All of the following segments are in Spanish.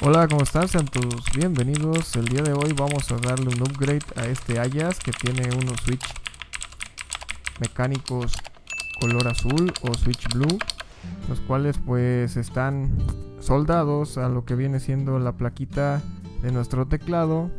Hola, ¿cómo están? Sean todos bienvenidos. El día de hoy vamos a darle un upgrade a este Ayas que tiene unos switch mecánicos color azul o switch blue, los cuales pues están soldados a lo que viene siendo la plaquita de nuestro teclado.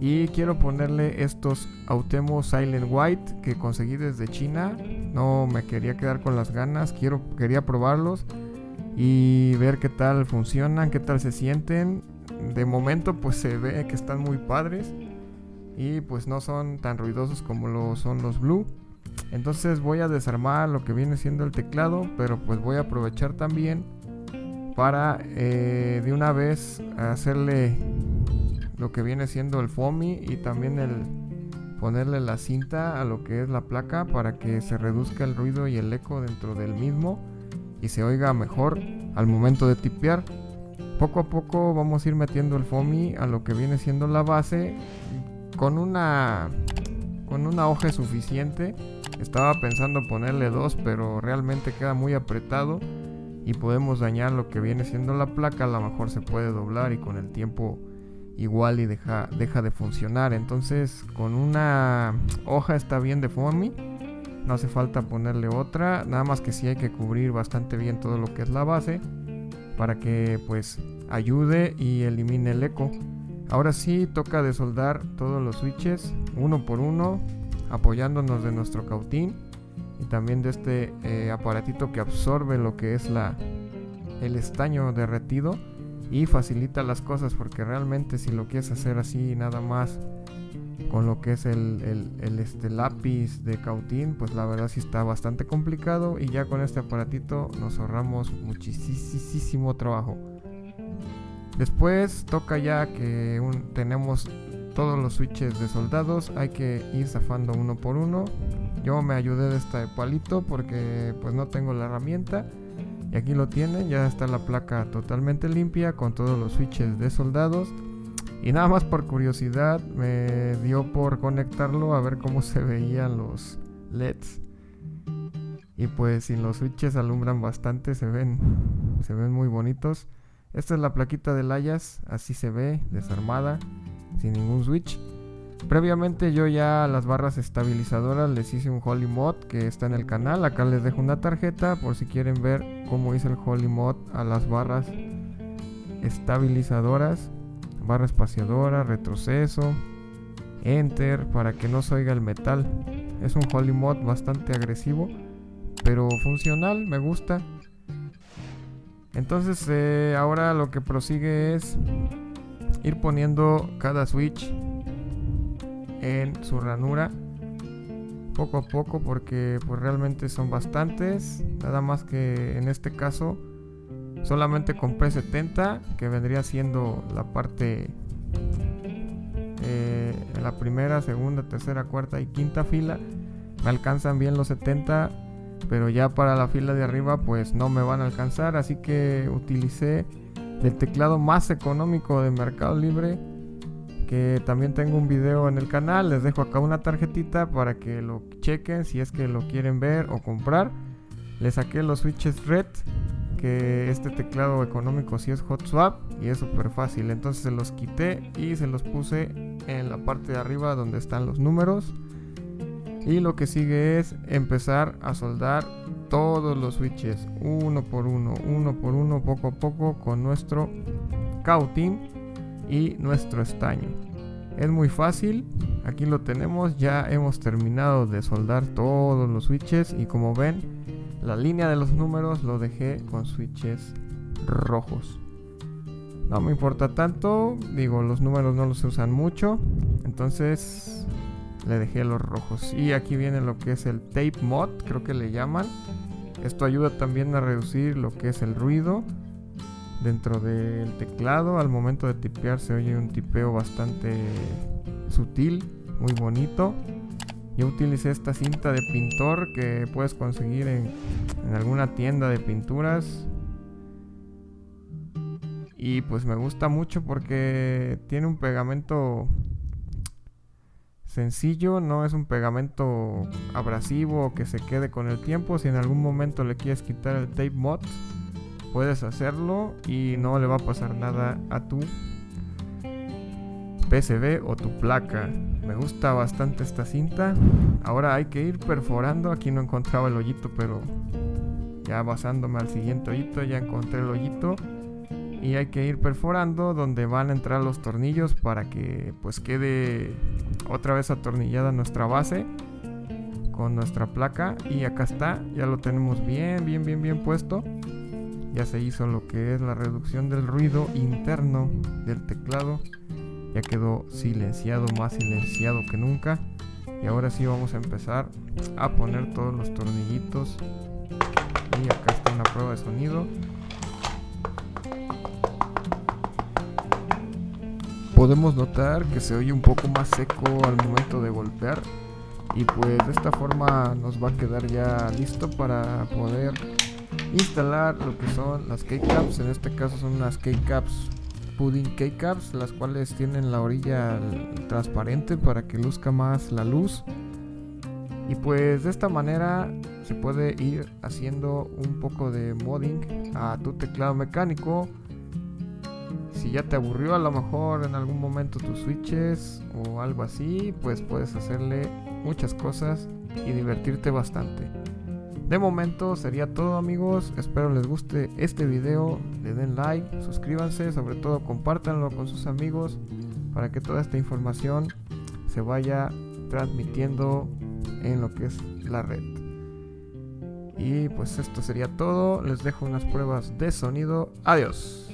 Y quiero ponerle estos Autemo Silent White que conseguí desde China. No me quería quedar con las ganas, quería probarlos y ver qué tal funcionan, qué tal se sienten. De momento pues se ve que están muy padres y pues no son tan ruidosos como lo son los Blue. Entonces voy a desarmar lo que viene siendo el teclado, pero pues voy a aprovechar también para de una vez hacerle lo que viene siendo el foamy y también el ponerle la cinta a lo que es la placa para que se reduzca el ruido y el eco dentro del mismo y se oiga mejor al momento de tipear. Poco a poco vamos a ir metiendo el foamy a lo que viene siendo la base con una hoja suficiente. Estaba pensando ponerle dos, pero realmente queda muy apretado y podemos dañar lo que viene siendo la placa. A lo mejor se puede doblar y con el tiempo igual y deja de funcionar. Entonces con una hoja está bien de foamy, no hace falta ponerle otra, nada más que sí hay que cubrir bastante bien todo lo que es la base para que pues ayude y elimine el eco. Ahora sí toca desoldar todos los switches uno por uno, apoyándonos de nuestro cautín y también de este aparatito que absorbe lo que es el estaño derretido y facilita las cosas, porque realmente si lo quieres hacer así nada más con lo que es el lápiz de cautín, pues la verdad sí está bastante complicado, y ya con este aparatito nos ahorramos muchísimo trabajo. Después toca ya que tenemos todos los switches desoldados, hay que ir zafando uno por uno. Yo me ayudé de este palito porque pues no tengo la herramienta. Y aquí lo tienen, ya está la placa totalmente limpia con todos los switches desoldados. Y nada más por curiosidad me dio por conectarlo a ver cómo se veían los LEDs. Y pues si los switches alumbran bastante, se ven muy bonitos. Esta es la plaquita del Ayas, así se ve, desarmada, sin ningún switch. Previamente yo ya a las barras estabilizadoras les hice un Holy Mod que está en el canal. Acá les dejo una tarjeta por si quieren ver cómo hice el Holy Mod a las barras estabilizadoras, barra espaciadora, retroceso, enter, para que no se oiga el metal. Es un Holy Mod bastante agresivo, pero funcional, me gusta. Entonces ahora lo que prosigue es ir poniendo cada switch en su ranura poco a poco, porque pues realmente son bastantes. Nada más que en este caso solamente compré 70, que vendría siendo la parte en la primera, segunda, tercera, cuarta y quinta fila. Me alcanzan bien los 70, pero ya para la fila de arriba pues no me van a alcanzar, así que utilicé el teclado más económico de Mercado Libre, que también tengo un video en el canal. Les dejo acá una tarjetita para que lo chequen si es que lo quieren ver o comprar. Le saqué los switches red, que este teclado económico sí es hot swap y es súper fácil. Entonces se los quité y se los puse en la parte de arriba donde están los números. Y lo que sigue es empezar a soldar todos los switches uno por uno, poco a poco, con nuestro cautín y nuestro estaño. Es muy fácil, aquí lo tenemos, ya hemos terminado de soldar todos los switches y como ven, la línea de los números lo dejé con switches rojos. No me importa tanto, digo, los números no los usan mucho, entonces le dejé los rojos. Y aquí viene lo que es el tape mod, creo que le llaman. Esto ayuda también a reducir lo que es el ruido dentro del teclado. Al momento de tipear se oye un tipeo bastante sutil, muy bonito. Yo utilicé esta cinta de pintor que puedes conseguir en alguna tienda de pinturas. Y pues me gusta mucho porque tiene un pegamento sencillo, no es un pegamento abrasivo que se quede con el tiempo. Si en algún momento le quieres quitar el tape mod, puedes hacerlo y no le va a pasar nada a tu PCB o tu placa. Me gusta bastante esta cinta. Ahora hay que ir perforando. Aquí no encontraba el hoyito, pero ya basándome al siguiente hoyito ya encontré el hoyito. Y hay que ir perforando donde van a entrar los tornillos para que pues quede otra vez atornillada nuestra base con nuestra placa. Y acá está, ya lo tenemos bien puesto. Ya se hizo lo que es la reducción del ruido interno del teclado. Ya quedó silenciado, más silenciado que nunca. Y ahora sí vamos a empezar a poner todos los tornillitos. Y acá está una prueba de sonido. Podemos notar que se oye un poco más seco al momento de golpear. Y pues de esta forma nos va a quedar ya listo para poder instalar lo que son las keycaps. En este caso son unas keycaps pudding keycaps, las cuales tienen la orilla transparente para que luzca más la luz. Y pues de esta manera se puede ir haciendo un poco de modding a tu teclado mecánico. Si ya te aburrió a lo mejor en algún momento tus switches o algo así, pues puedes hacerle muchas cosas y divertirte bastante. De momento sería todo, amigos. Espero les guste este video, le den like, suscríbanse, sobre todo compártanlo con sus amigos para que toda esta información se vaya transmitiendo en lo que es la red. Y pues esto sería todo. Les dejo unas pruebas de sonido. Adiós.